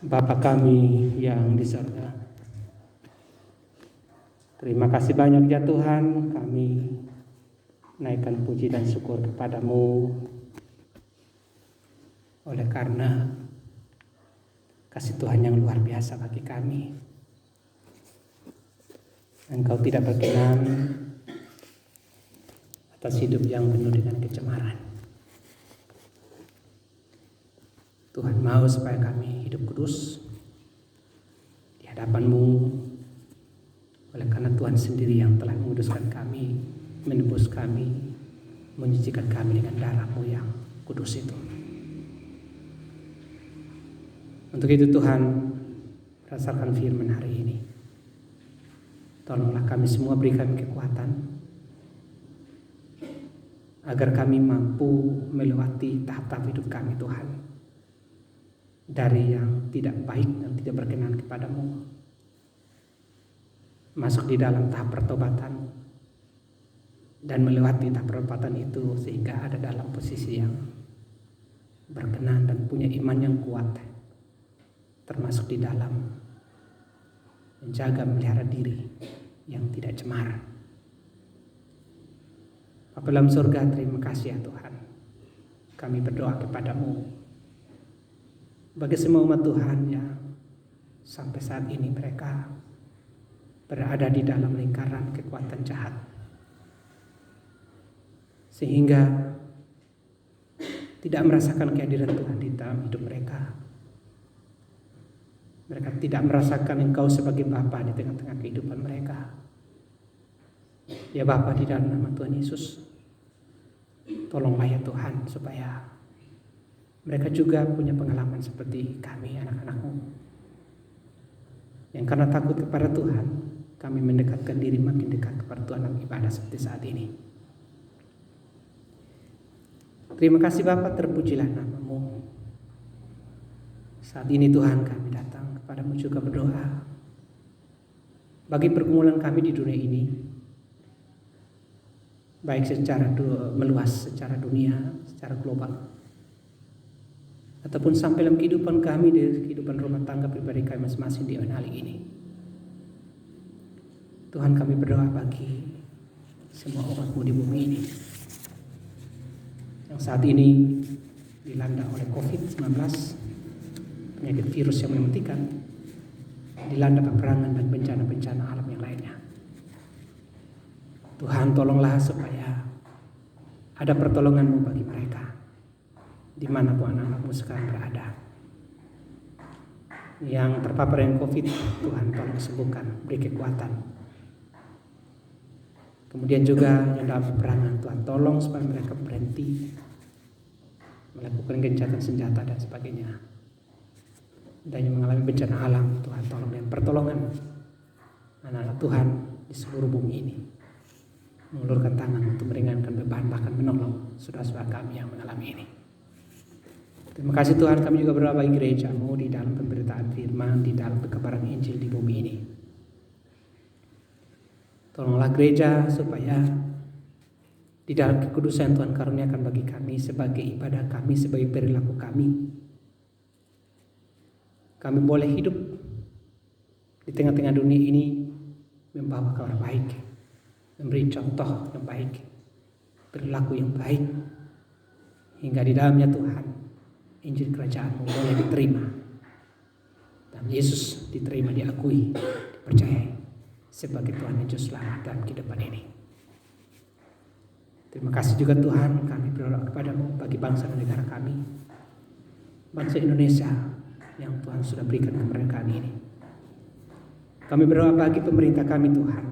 Bapa kami yang di surga, terima kasih banyak ya Tuhan, kami naikkan puji dan syukur kepadamu oleh karena kasih Tuhan yang luar biasa bagi kami. Engkau tidak berkenan atas hidup yang penuh dengan kecemaran. Tuhan mau supaya kami hidup kudus di hadapan-Mu, oleh karena Tuhan sendiri yang telah menguduskan kami, menebus kami, menyucikan kami dengan darah-Mu yang kudus itu. Untuk itu Tuhan, berdasarkan firman hari ini, tolonglah kami semua, berikan kekuatan agar kami mampu melewati tahap-tahap hidup kami Tuhan, dari yang tidak baik dan tidak berkenan kepadamu, masuk di dalam tahap pertobatan, dan melewati tahap pertobatan itu sehingga ada dalam posisi yang berkenan dan punya iman yang kuat, termasuk di dalam menjaga melihara diri yang tidak cemar. Bapa dalam surga, terima kasih ya Tuhan, kami berdoa kepadamu bagi semua umat Tuhan yang sampai saat ini mereka berada di dalam lingkaran kekuatan jahat, sehingga tidak merasakan kehadiran Tuhan di dalam hidup mereka. Mereka tidak merasakan Engkau sebagai Bapa di tengah-tengah kehidupan mereka. Ya Bapa, di dalam nama Tuhan Yesus, tolonglah ya Tuhan supaya mereka juga punya pengalaman seperti kami, anak-anak-Mu, yang karena takut kepada Tuhan, kami mendekatkan diri makin dekat kepada Tuhan dalam ibadah seperti saat ini. Terima kasih Bapa, terpujilah nama-Mu. Saat ini Tuhan, kami datang kepadamu juga berdoa bagi pergumulan kami di dunia ini, baik secara meluas, secara dunia, secara global, ataupun sampai dalam kehidupan kami, di kehidupan rumah tangga pribadi kami masing-masing di hari ini. Tuhan, kami berdoa bagi semua umat-Mu di bumi ini yang saat ini dilanda oleh COVID-19, penyakit virus yang mematikan, dilanda peperangan dan bencana-bencana alam yang lainnya. Tuhan, tolonglah supaya ada pertolongan-Mu bagi mereka di mana pun anak-anak-Mu sekarang berada. Yang terpapar dengan COVID, Tuhan tolong sembuhkan, beri kekuatan. Kemudian juga yang dalam peperangan, Tuhan tolong supaya mereka berhenti melakukan gencatan senjata dan sebagainya. Dan yang mengalami bencana alam, Tuhan tolong dengan pertolongan anak-anak Tuhan di seluruh bumi ini, mengulurkan tangan untuk meringankan beban, bahkan menolong saudara-saudara kami yang mengalami ini. Terima kasih Tuhan, kami juga berdoa bagi gereja-Mu di dalam pemberitaan firman, di dalam kebenaran Injil di bumi ini. Tolonglah gereja supaya di dalam kekudusan Tuhan karuniakan bagi kami sebagai ibadah kami, sebagai perilaku kami. Kami boleh hidup di tengah-tengah dunia ini membawa kabar baik, memberi contoh yang baik, perilaku yang baik, hingga di dalamnya Tuhan Injil kerajaan-Mu boleh diterima dan Yesus diterima, diakui, dipercayai sebagai Tuhan dan Juru Selamat dalam kehidupan ini. Terima kasih juga Tuhan, kami berdoa kepadamu bagi bangsa dan negara kami, bangsa Indonesia yang Tuhan sudah berikan kemerdekaan ini. Kami berdoa bagi pemerintah kami Tuhan,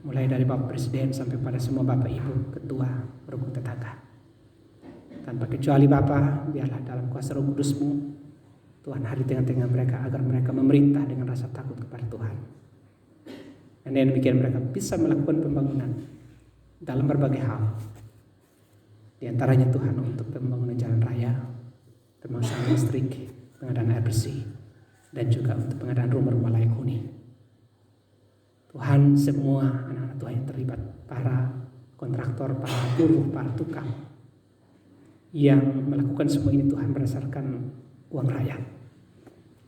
mulai dari Bapak Presiden sampai pada semua Bapak Ibu Ketua Rukun Tetangga. Tanpa kecuali Bapa, biarlah dalam kuasa Roh Kudus-Mu Tuhan hari tengah-tengah mereka, agar mereka memerintah dengan rasa takut kepada Tuhan. Dan dengan demikian mereka bisa melakukan pembangunan dalam berbagai hal. Di antaranya Tuhan untuk pembangunan jalan raya, pemasangan listrik, pengadaan air bersih, dan juga untuk pengadaan rumah-rumah layak huni. Tuhan, semua anak-anak Tuhan yang terlibat, para kontraktor, para buruh, para tukang yang melakukan semua ini Tuhan berdasarkan uang rakyat,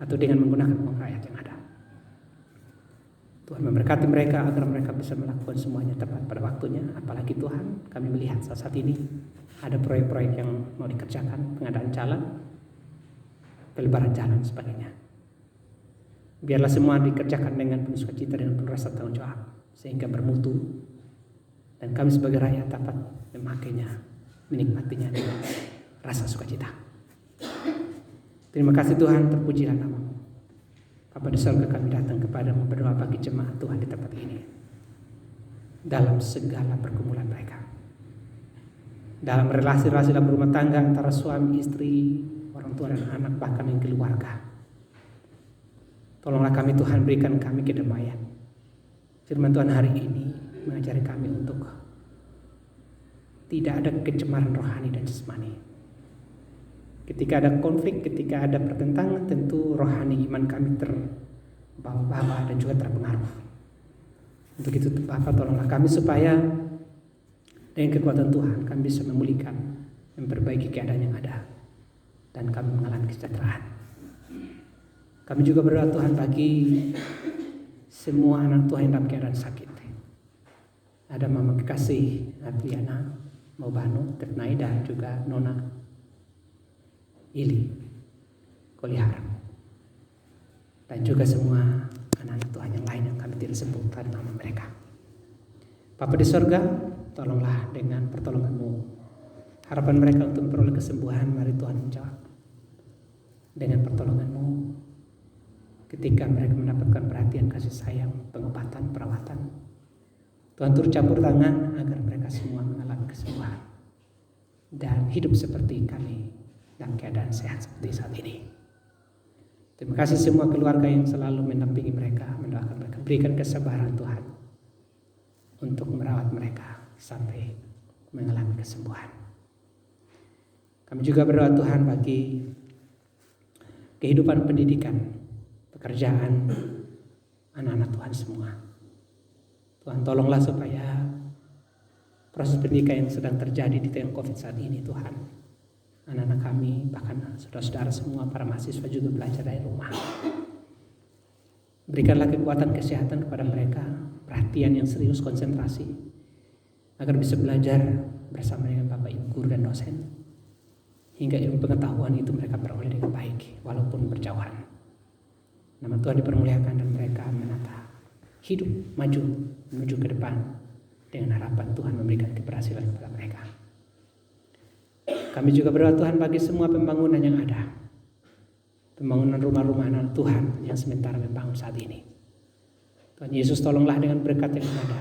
atau dengan menggunakan uang rakyat yang ada. Tuhan memberkati mereka agar mereka bisa melakukan semuanya tepat pada waktunya. Apalagi Tuhan, kami melihat saat ini ada proyek-proyek yang mau dikerjakan, pengadaan jalan, pelebaran jalan dan sebagainya. Biarlah semua dikerjakan dengan penuh sukacita, dengan penuh rasa tanggung jawab, sehingga bermutu, dan kami sebagai rakyat dapat memakainya, menikmatinya dengan rasa sukacita. Terima kasih Tuhan, terpujilah nama-Mu. Bapa di surga, kami datang kepadamu berdoa bagi jemaat Tuhan di tempat ini, dalam segala pergumulan mereka, dalam relasi-relasi dalam rumah tangga antara suami, istri, orang tua dan anak, bahkan yang keluarga. Tolonglah kami Tuhan, berikan kami kedamaian. Firman Tuhan hari ini mengajari kami untuk tidak ada kecemaran rohani dan jasmani. Ketika ada konflik, ketika ada pertentangan, tentu rohani iman kami terbawa-bawa dan juga terpengaruh. Untuk itu Bapa, tolonglah kami supaya dengan kekuatan Tuhan kami bisa memulihkan, memperbaiki keadaan yang ada, dan kami mengalami kesejahteraan. Kami juga berdoa Tuhan bagi semua anak Tuhan yang dalam keadaan sakit. Ada Mama Kekasih Adriana Maubano, Ternai, dan juga Nona Ili Kolihar, dan juga semua anak-anak Tuhan yang lain yang kami tidak sebutkan nama mereka. Bapa di sorga, tolonglah dengan pertolongan-Mu harapan mereka untuk memperoleh kesembuhan. Mari Tuhan menjawab dengan pertolongan-Mu ketika mereka mendapatkan perhatian, kasih sayang, pengobatan, perawatan. Tuhan turut campur tangan agar mereka semua mengalami kesembuhan dan hidup seperti kami dalam keadaan sehat seperti saat ini. Terima kasih semua keluarga yang selalu mendampingi mereka, mendoakan mereka. Berikan kesabaran Tuhan untuk merawat mereka sampai mengalami kesembuhan. Kami juga berdoa Tuhan bagi kehidupan pendidikan, pekerjaan anak-anak Tuhan semua. Tuhan tolonglah supaya proses pendidikan yang sedang terjadi di tengah COVID saat ini Tuhan, anak-anak kami, bahkan saudara-saudara semua, para mahasiswa juga belajar dari rumah. Berikanlah kekuatan kesehatan kepada mereka, perhatian yang serius, konsentrasi, agar bisa belajar bersama dengan Bapak Ibu guru dan dosen, hingga ilmu pengetahuan itu mereka peroleh dengan baik, walaupun berjauhan. Nama Tuhan dipermuliakan dan mereka menata hidup maju menuju ke depan dengan harapan Tuhan memberikan keberhasilan kepada mereka. Kami juga berdoa Tuhan bagi semua pembangunan yang ada, pembangunan rumah-rumah anak Tuhan yang sementara membangun saat ini. Tuhan Yesus, tolonglah dengan berkat yang ada,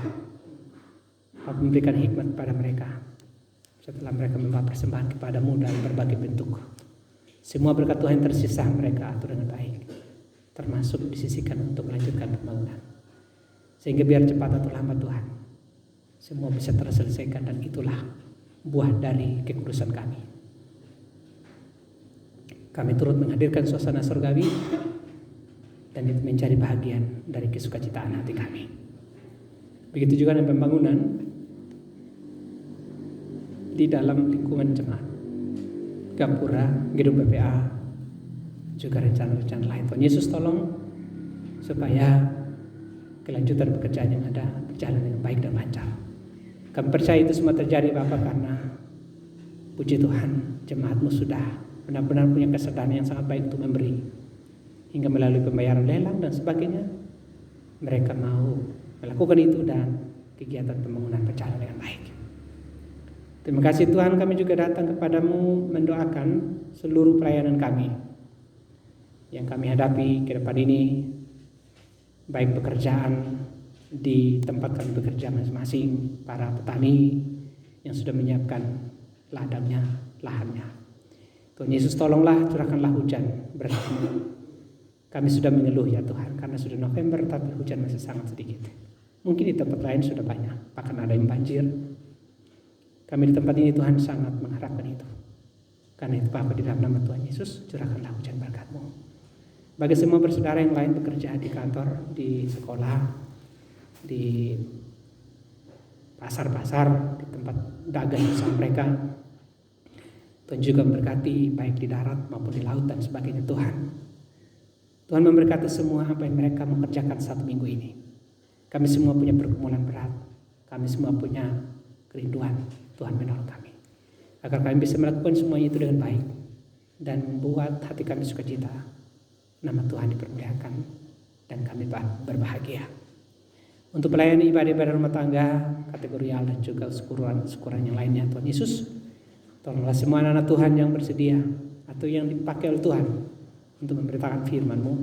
Bapak memberikan hikmat kepada mereka setelah mereka membawa persembahan kepadamu dalam berbagai bentuk. Semua berkat Tuhan yang tersisa mereka atur dengan baik, termasuk disisihkan untuk melanjutkan pembangunan, sehingga biar cepat atau lambat Tuhan semua bisa terselesaikan, dan itulah buah dari kekudusan kami. Kami turut menghadirkan suasana surgawi, dan itu menjadi bahagian dari kesukacitaan hati kami. Begitu juga dengan pembangunan di dalam lingkungan jemaat, Gapura, gedung PPA, juga rencana-rencana lain. Tuhan Yesus, tolong supaya kelanjutan pekerjaan yang ada berjalan dengan baik dan lancar. Kami percaya itu semua terjadi Bapak, karena puji Tuhan jemaat-Mu sudah benar-benar punya kesadaran yang sangat baik untuk memberi, hingga melalui pembayaran lelang dan sebagainya mereka mau melakukan itu dan kegiatan pembangunan berjalan dengan baik. Terima kasih Tuhan, kami juga datang kepadamu mendoakan seluruh pelayanan kami yang kami hadapi ke depan ini, baik pekerjaan di tempat kami bekerja masing-masing, para petani yang sudah menyiapkan ladangnya, lahannya. Tuhan Yesus, tolonglah curahkanlah hujan berkat-Mu. Kami sudah mengeluh ya Tuhan, karena sudah November tapi hujan masih sangat sedikit. Mungkin di tempat lain sudah banyak, bahkan ada yang banjir. Kami di tempat ini Tuhan sangat mengharapkan itu. Karena itu Bapa, di dalam nama Tuhan Yesus, curahkanlah hujan berkat-Mu. Bagi semua bersaudara yang lain bekerja di kantor, di sekolah, di pasar-pasar, di tempat dagang usaha mereka, Tuhan juga memberkati baik di darat maupun di laut dan sebagainya Tuhan. Tuhan memberkati semua apa yang mereka mengerjakan satu minggu ini. Kami semua punya pergumulan berat. Kami semua punya kerinduan. Tuhan menolong kami. Agar kami bisa melakukan semuanya itu dengan baik. Dan membuat hati kami sukacita. Nama Tuhan dipermuliakan. Dan kami berbahagia. Untuk melayani ibadah-ibadah rumah tangga, kategorial dan juga syukuran yang lainnya, Tuhan Yesus, tolonglah semua anak-anak Tuhan yang bersedia atau yang dipakai oleh Tuhan untuk memberitakan firman-Mu,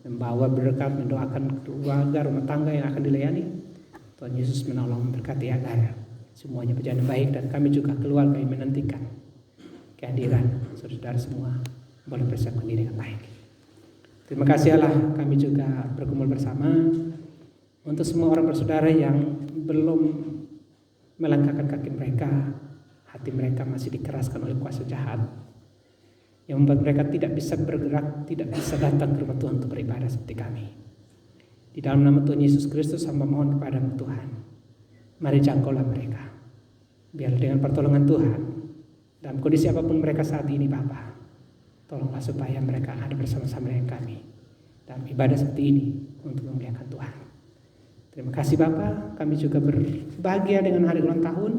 membawa berkat, mendoakan keluarga rumah tangga yang akan dilayani. Tuhan Yesus menolong memberkati agar semuanya berjalan baik, dan kami juga keluarga yang menantikan kehadiran saudara semua boleh bersiapkan diri dengan baik. Terima kasih Allah, kami juga berkumpul bersama untuk semua orang bersaudara yang belum melangkahkan kaki mereka, hati mereka masih dikeraskan oleh kuasa jahat yang membuat mereka tidak bisa bergerak, tidak bisa datang ke rumah Tuhan untuk beribadah seperti kami. Di dalam nama Tuhan Yesus Kristus, hamba mohon kepadamu Tuhan, mari jangkaulah mereka. Biar dengan pertolongan Tuhan, dalam kondisi apapun mereka saat ini Bapa, tolonglah supaya mereka ada bersama-sama dengan kami dalam ibadah seperti ini untuk memuliakan Tuhan. Terima kasih Bapa, kami juga berbahagia dengan hari ulang tahun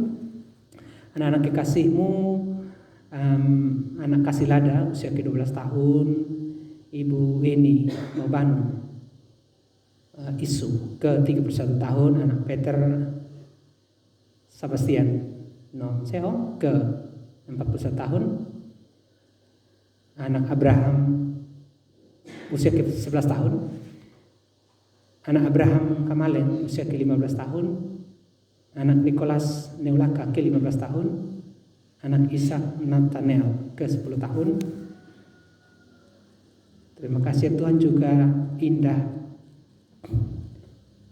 anak-anak kekasih-Mu, anak Kasih Lada usia ke-12 tahun, Ibu Weni Mobanu Isu ke-31 tahun, anak Peter Sebastian Nonseo ke-41 tahun, anak Abraham usia ke-11 tahun, anak Abraham Kamalen usia ke-15 tahun, anak Nicholas Neulaka ke-15 tahun, anak Ishak Nathaniel ke-10 tahun. Terima kasih Tuhan, juga Indah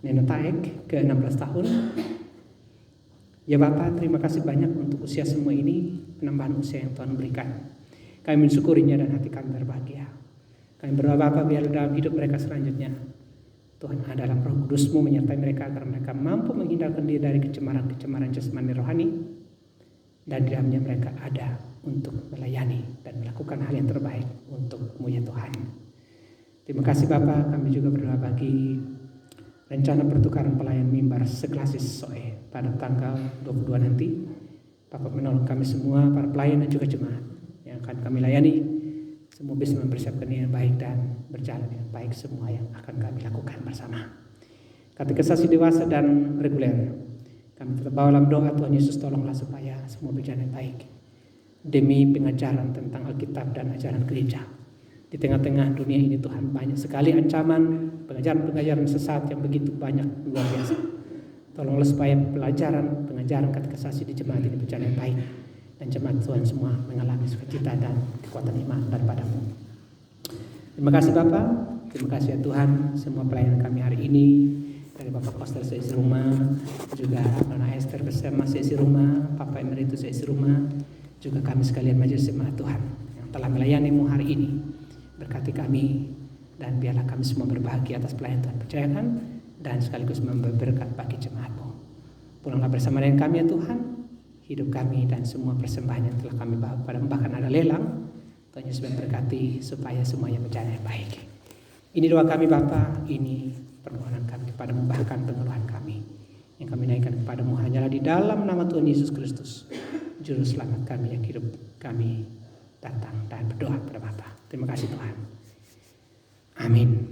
Neno Taek ke-16 tahun. Ya Bapak, terima kasih banyak untuk usia semua ini, penambahan usia yang Tuhan berikan. Kami mensyukurinya dan hati kami berbahagia. Kami berdoa Bapak, biar dalam hidup mereka selanjutnya Tuhan ada dalam Roh Kudus-Mu menyertai mereka agar mereka mampu menghindarkan diri dari kecemaran-kecemaran jasmani rohani, dan di dalamnya mereka ada untuk melayani dan melakukan hal yang terbaik untuk-Mu ya Tuhan. Terima kasih Bapak, kami juga berdoa bagi rencana pertukaran pelayan mimbar seklasis SOE pada tanggal 22 nanti. Bapak menolong kami semua, para pelayan dan juga jemaat yang akan kami layani, semua bisa mempersiapkan yang baik dan berjalan dengan baik semua yang akan kami lakukan bersama. Katekisasi dewasa dan reguler, kami tetap bawa dalam doa. Tuhan Yesus, tolonglah supaya semua berjalan dengan baik demi pengajaran tentang Alkitab dan ajaran gereja. Di tengah-tengah dunia ini Tuhan, banyak sekali ancaman, pengajaran-pengajaran sesat yang begitu banyak, luar biasa. Tolonglah supaya pelajaran, pengajaran katekisasi di jemaat ini berjalan dengan baik, dan jemaat Tuhan semua mengalami sukacita dan kekuatan iman daripada-Mu. Terima kasih Bapak, terima kasih ya Tuhan, semua pelayanan kami hari ini, dari Bapak Pastor seisi rumah, juga Nona Esther bersama seisi rumah, Papa Emeritus seisi rumah, juga kami sekalian majelis jemaat Tuhan yang telah melayani-Mu hari ini. Berkati kami, dan biarlah kami semua berbahagia atas pelayanan Tuhan percayakan, dan sekaligus memberi berkat bagi jemaat-Mu. Pulanglah bersama dengan kami ya Tuhan, hidup kami dan semua persembahan yang telah kami bawa pada, bahkan ada lelang. Tuhan Yesus berkati supaya semuanya berjalan dengan baik. Ini doa kami Bapa, ini permohonan kami kepadamu, bahkan pengeluhan kami yang kami naikkan kepadamu hanyalah di dalam nama Tuhan Yesus Kristus, Juru Selamat kami yang hidup kami datang dan berdoa kepada Bapa. Terima kasih Tuhan. Amin.